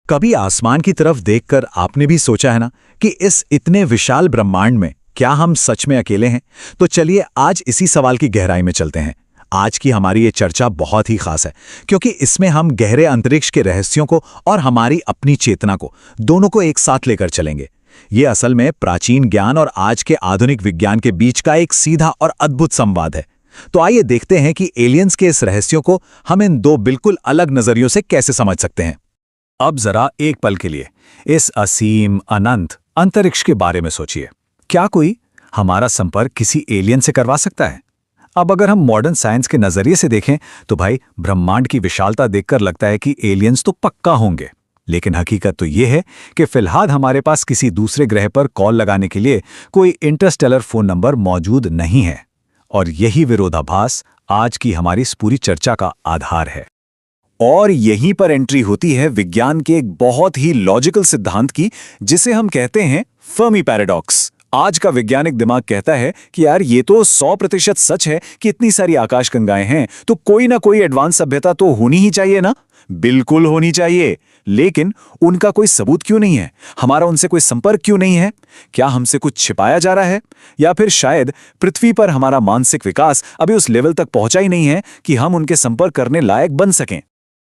कभी आसमान की तरफ देखकर आपने भी सोचा है ना कि इस इतने विशाल ब्रह्मांड में क्या हम सच में अकेले हैं? तो चलिए आज इसी सवाल की गहराई में चलते हैं। आज की हमारी ये चर्चा बहुत ही खास है क्योंकि इसमें हम गहरे अंतरिक्ष के रहस्यों को और हमारी अपनी चेतना को दोनों को एक साथ लेकर चलेंगे। ये असल में प्राचीन ज्ञान और आज के आधुनिक विज्ञान के बीच का एक सीधा और अद्भुत संवाद है। तो आइए देखते हैं कि एलियंस के इस रहस्यों को हम इन दो बिल्कुल अलग नजरियों से कैसे समझ सकते हैं। अब जरा एक पल के लिए इस असीम अनंत अंतरिक्ष के बारे में सोचिए। क्या कोई हमारा संपर्क किसी एलियन से करवा सकता है? अब अगर हम मॉडर्न साइंस के नजरिए से देखें तो भाई ब्रह्मांड की विशालता देखकर लगता है कि एलियंस तो पक्का होंगे, लेकिन हकीकत तो यह है कि फिलहाल हमारे पास किसी दूसरे ग्रह पर कॉल लगाने के लिए कोई इंटरस्टेलर फोन नंबर मौजूद नहीं है। और यही विरोधाभास आज की हमारी इस पूरी चर्चा का आधार है। और यहीं पर एंट्री होती है विज्ञान के एक बहुत ही लॉजिकल सिद्धांत की, जिसे हम कहते हैं फर्मी पैराडॉक्स। आज का वैज्ञानिक दिमाग कहता है कि यार ये तो 100% सच है कि इतनी सारी आकाशगंगाएं हैं तो कोई ना कोई एडवांस सभ्यता तो होनी ही चाहिए ना। बिल्कुल होनी चाहिए, लेकिन उनका कोई सबूत क्यों नहीं है? हमारा उनसे कोई संपर्क क्यों नहीं है? क्या हमसे कुछ छिपाया जा रहा है? या फिर शायद पृथ्वी पर हमारा मानसिक विकास अभी उस लेवल तक पहुंचा ही नहीं है कि हम उनके संपर्क करने लायक बन सकें?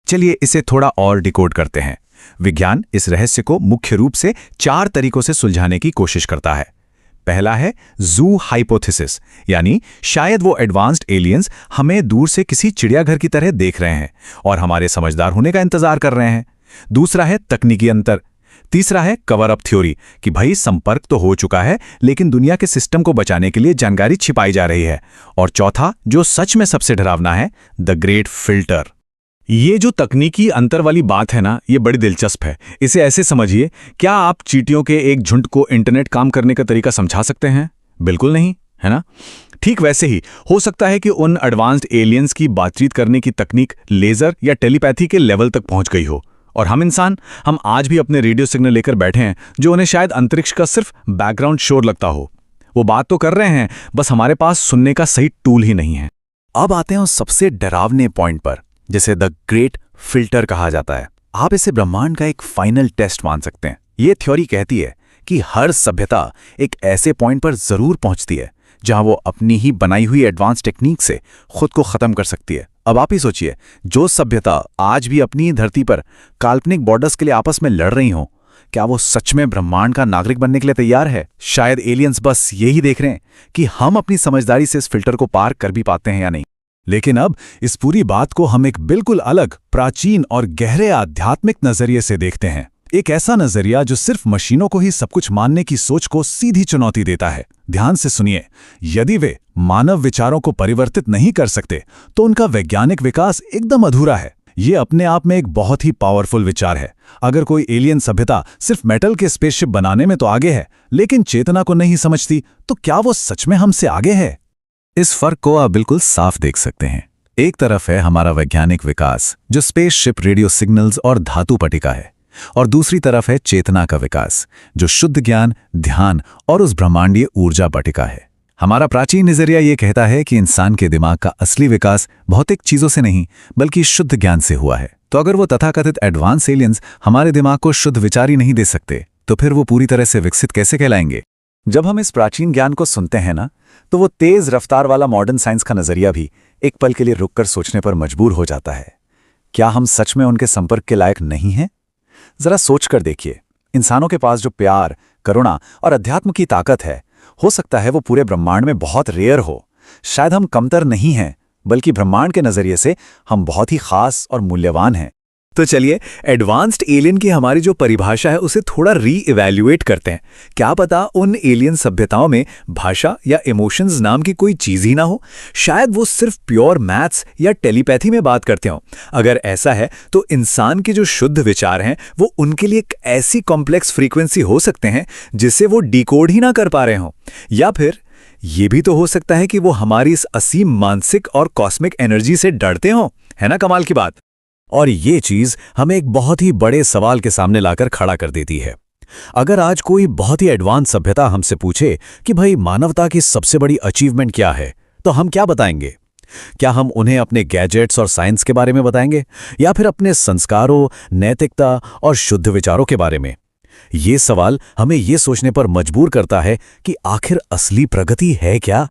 चलिए इसे थोड़ा और डिकोड करते हैं। विज्ञान इस रहस्य को मुख्य रूप से 4 तरीकों से सुलझाने की कोशिश करता है। पहला है ज़ू हाइपोथेसिस, यानी शायद वो एडवांस्ड एलियंस हमें दूर से किसी चिड़ियाघर की तरह देख रहे हैं और हमारे समझदार होने का इंतजार कर रहे हैं। दूसरा है तकनीकी अंतर। तीसरा है कवर अप थ्योरी कि भाई संपर्क तो हो चुका है लेकिन दुनिया के सिस्टम को बचाने के लिए जानकारी छिपाई जा रही है। और चौथा, जो सच में सबसे डरावना है, द ग्रेट फिल्टर। ये जो तकनीकी अंतर वाली बात है ना, ये बड़ी दिलचस्प है। इसे ऐसे समझिए, क्या आप चींटियों के एक झुंड को इंटरनेट काम करने का तरीका समझा सकते हैं? बिल्कुल नहीं, है ना? ठीक वैसे ही हो सकता है कि उन एडवांस्ड एलियंस की बातचीत करने की तकनीक लेजर या टेलीपैथी के लेवल तक पहुंच गई हो, और हम आज भी अपने रेडियो सिग्नल लेकर बैठे हैं जो उन्हें शायद अंतरिक्ष का सिर्फ बैकग्राउंड शोर लगता हो। वो बात तो कर रहे हैं, बस हमारे पास सुनने का सही टूल ही नहीं है। अब आते हैं उस सबसे डरावने पॉइंट पर, जिसे द ग्रेट फिल्टर कहा जाता है। आप इसे ब्रह्मांड का एक फाइनल टेस्ट मान सकते हैं। ये थ्योरी कहती है कि हर सभ्यता एक ऐसे पॉइंट पर जरूर पहुंचती है जहां वो अपनी ही बनाई हुई एडवांस टेक्निक से खुद को खत्म कर सकती है। अब आप ही सोचिए, जो सभ्यता आज भी अपनी धरती पर काल्पनिक बॉर्डर्स के लिए आपस में लड़ रही हो, क्या वो सच में ब्रह्मांड का नागरिक बनने के लिए तैयार है? शायद एलियंस बस यही देख रहे हैं कि हम अपनी समझदारी से इस फिल्टर को पार कर भी पाते हैं या नहीं। लेकिन अब इस पूरी बात को हम एक बिल्कुल अलग, प्राचीन और गहरे आध्यात्मिक नजरिए से देखते हैं। एक ऐसा नजरिया जो सिर्फ मशीनों को ही सब कुछ मानने की सोच को सीधी चुनौती देता है। ध्यान से सुनिए, यदि वे मानव विचारों को परिवर्तित नहीं कर सकते तो उनका वैज्ञानिक विकास एकदम अधूरा है। ये अपने आप में एक बहुत ही पावरफुल विचार है। अगर कोई एलियन सभ्यता सिर्फ मेटल के स्पेसशिप बनाने में तो आगे है, लेकिन चेतना को नहीं समझती, तो क्या वो सच में हमसे आगे है? इस फर्क को आप बिल्कुल साफ देख सकते हैं। एक तरफ है हमारा वैज्ञानिक विकास जो स्पेसशिप, रेडियो सिग्नल्स और धातु पट्टिका है, और दूसरी तरफ है चेतना का विकास जो शुद्ध ज्ञान, ध्यान और उस ब्रह्मांडीय ऊर्जा पट्टिका है। हमारा प्राचीन नजरिया ये कहता है कि इंसान के दिमाग का असली विकास भौतिक चीजों से नहीं बल्कि शुद्ध ज्ञान से हुआ है। तो अगर वो तथाकथित एडवांस एलियंस हमारे दिमाग को शुद्ध विचार ही नहीं दे सकते, तो फिर वो पूरी तरह से विकसित कैसे कहलाएंगे? जब हम इस प्राचीन ज्ञान को सुनते हैं ना, तो वो तेज रफ्तार वाला मॉडर्न साइंस का नजरिया भी एक पल के लिए रुककर सोचने पर मजबूर हो जाता है। क्या हम सच में उनके संपर्क के लायक नहीं हैं? जरा सोचकर देखिए, इंसानों के पास जो प्यार, करुणा और अध्यात्म की ताकत है, हो सकता है वो पूरे ब्रह्मांड में बहुत रेयर हो। शायद हम कमतर नहीं हैं, बल्कि ब्रह्मांड के नजरिए से हम बहुत ही खास और मूल्यवान हैं। तो चलिए एडवांस्ड एलियन की हमारी जो परिभाषा है उसे थोड़ा री-इवैल्यूएट करते हैं। क्या पता उन एलियन सभ्यताओं में भाषा या इमोशंस नाम की कोई चीज ही ना हो। शायद वो सिर्फ प्योर मैथ्स या टेलीपैथी में बात करते हों। अगर ऐसा है तो इंसान के जो शुद्ध विचार हैं वो उनके लिए एक ऐसी कॉम्प्लेक्स फ्रीक्वेंसी हो सकते हैं जिसे वो डिकोड ही ना कर पा रहे हों। या फिर ये भी तो हो सकता है कि वो हमारी इस असीम मानसिक और कॉस्मिक एनर्जी से डरते हों। है ना कमाल की बात? और ये चीज हमें एक बहुत ही बड़े सवाल के सामने लाकर खड़ा कर देती है। अगर आज कोई बहुत ही एडवांस सभ्यता हमसे पूछे कि भाई मानवता की सबसे बड़ी अचीवमेंट क्या है, तो हम क्या बताएंगे? क्या हम उन्हें अपने गैजेट्स और साइंस के बारे में बताएंगे, या फिर अपने संस्कारों, नैतिकता और शुद्ध विचारों के बारे में? ये सवाल हमें ये सोचने पर मजबूर करता है कि आखिर असली प्रगति है क्या?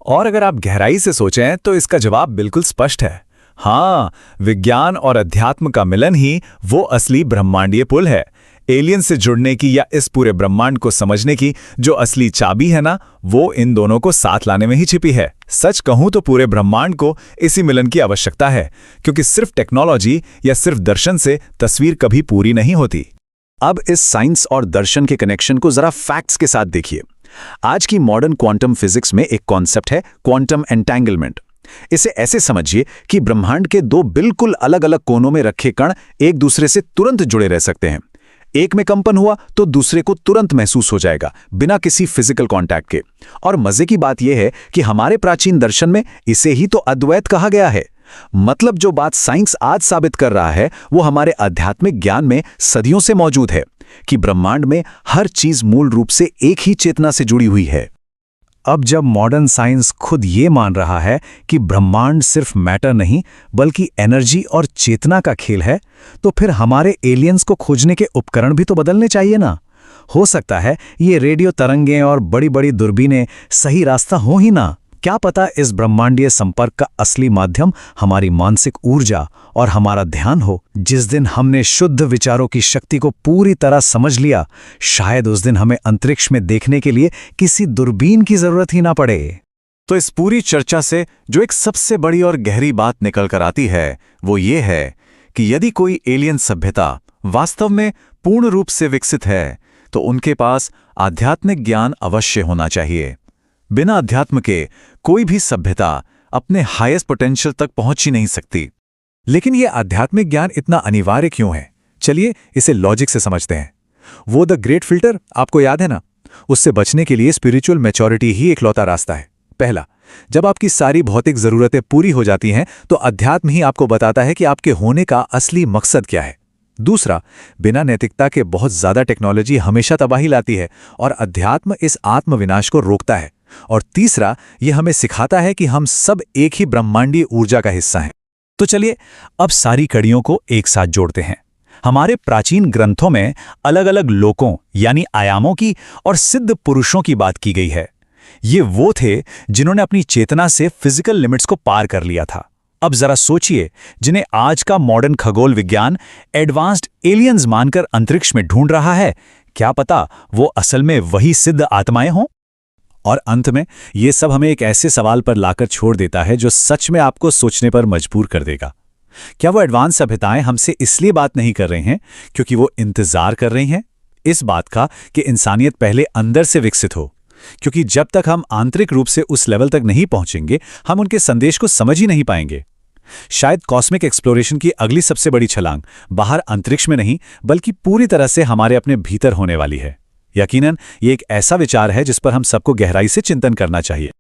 और अगर आप गहराई से सोचें तो इसका जवाब बिल्कुल स्पष्ट है। हाँ, विज्ञान और अध्यात्म का मिलन ही वो असली ब्रह्मांडीय पुल है। एलियन से जुड़ने की या इस पूरे ब्रह्मांड को समझने की जो असली चाबी है ना, वो इन दोनों को साथ लाने में ही छिपी है। सच कहूं तो पूरे ब्रह्मांड को इसी मिलन की आवश्यकता है, क्योंकि सिर्फ टेक्नोलॉजी या सिर्फ दर्शन से तस्वीर कभी पूरी नहीं होती। अब इस साइंस और दर्शन के कनेक्शन को जरा फैक्ट्स के साथ देखिए। आज की मॉडर्न क्वांटम फिजिक्स में एक कॉन्सेप्ट है क्वांटम एंटेंगलमेंट। इसे ऐसे समझिए कि ब्रह्मांड के दो बिल्कुल अलग अलग कोनों में रखे कण एक दूसरे से तुरंत जुड़े रह सकते हैं। एक में कंपन हुआ तो दूसरे को तुरंत महसूस हो जाएगा, बिना किसी फिजिकल कांटेक्ट के। और मजे की बात यह है कि हमारे प्राचीन दर्शन में इसे ही तो अद्वैत कहा गया है। मतलब जो बात साइंस आज साबित कर रहा है वो हमारे आध्यात्मिक ज्ञान में सदियों से मौजूद है, कि ब्रह्मांड में हर चीज मूल रूप से एक ही चेतना से जुड़ी हुई है। अब जब मॉडर्न साइंस खुद ये मान रहा है कि ब्रह्मांड सिर्फ मैटर नहीं बल्कि एनर्जी और चेतना का खेल है, तो फिर हमारे एलियंस को खोजने के उपकरण भी तो बदलने चाहिए ना। हो सकता है ये रेडियो तरंगें और बड़ी बड़ी दूरबीनें सही रास्ता हो ही ना। क्या पता इस ब्रह्मांडीय संपर्क का असली माध्यम हमारी मानसिक ऊर्जा और हमारा ध्यान हो। जिस दिन हमने शुद्ध विचारों की शक्ति को पूरी तरह समझ लिया, शायद उस दिन हमें अंतरिक्ष में देखने के लिए किसी दूरबीन की जरूरत ही ना पड़े। तो इस पूरी चर्चा से जो एक सबसे बड़ी और गहरी बात निकल कर आती है वो ये है कि यदि कोई एलियन सभ्यता वास्तव में पूर्ण रूप से विकसित है तो उनके पास आध्यात्मिक ज्ञान अवश्य होना चाहिए। बिना अध्यात्म के कोई भी सभ्यता अपने हाईएस्ट पोटेंशियल तक पहुंच ही नहीं सकती। लेकिन यह आध्यात्मिक ज्ञान इतना अनिवार्य क्यों है? चलिए इसे लॉजिक से समझते हैं। वो द ग्रेट फिल्टर आपको याद है ना? उससे बचने के लिए स्पिरिचुअल मैच्योरिटी ही इकलौता रास्ता है। पहला, जब आपकी सारी भौतिक जरूरतें पूरी हो जाती हैं तो अध्यात्म ही आपको बताता है कि आपके होने का असली मकसद क्या है। दूसरा, बिना नैतिकता के बहुत ज्यादा टेक्नोलॉजी हमेशा तबाही लाती है और अध्यात्म इस आत्मविनाश को रोकता है। और तीसरा, यह हमें सिखाता है कि हम सब एक ही ब्रह्मांडीय ऊर्जा का हिस्सा हैं। तो चलिए अब सारी कड़ियों को एक साथ जोड़ते हैं। हमारे प्राचीन ग्रंथों में अलग अलग लोकों यानी आयामों की और सिद्ध पुरुषों की बात की गई है। ये वो थे जिन्होंने अपनी चेतना से फिजिकल लिमिट्स को पार कर लिया था। अब जरा सोचिए, जिन्हें आज का मॉडर्न खगोल विज्ञान एडवांस्ड एलियंस मानकर अंतरिक्ष में ढूंढ रहा है, क्या पता वो असल में वही सिद्ध आत्माएं हों? और अंत में ये सब हमें एक ऐसे सवाल पर लाकर छोड़ देता है जो सच में आपको सोचने पर मजबूर कर देगा। क्या वो एडवांस सभ्यताएं हमसे इसलिए बात नहीं कर रही हैं क्योंकि वो इंतजार कर रही हैं इस बात का कि इंसानियत पहले अंदर से विकसित हो? क्योंकि जब तक हम आंतरिक रूप से उस लेवल तक नहीं पहुंचेंगे, हम उनके संदेश को समझ ही नहीं पाएंगे। शायद कॉस्मिक एक्सप्लोरेशन की अगली सबसे बड़ी छलांग बाहर अंतरिक्ष में नहीं बल्कि पूरी तरह से हमारे अपने भीतर होने वाली है। यकीनन ये एक ऐसा विचार है जिस पर हम सबको गहराई से चिंतन करना चाहिए।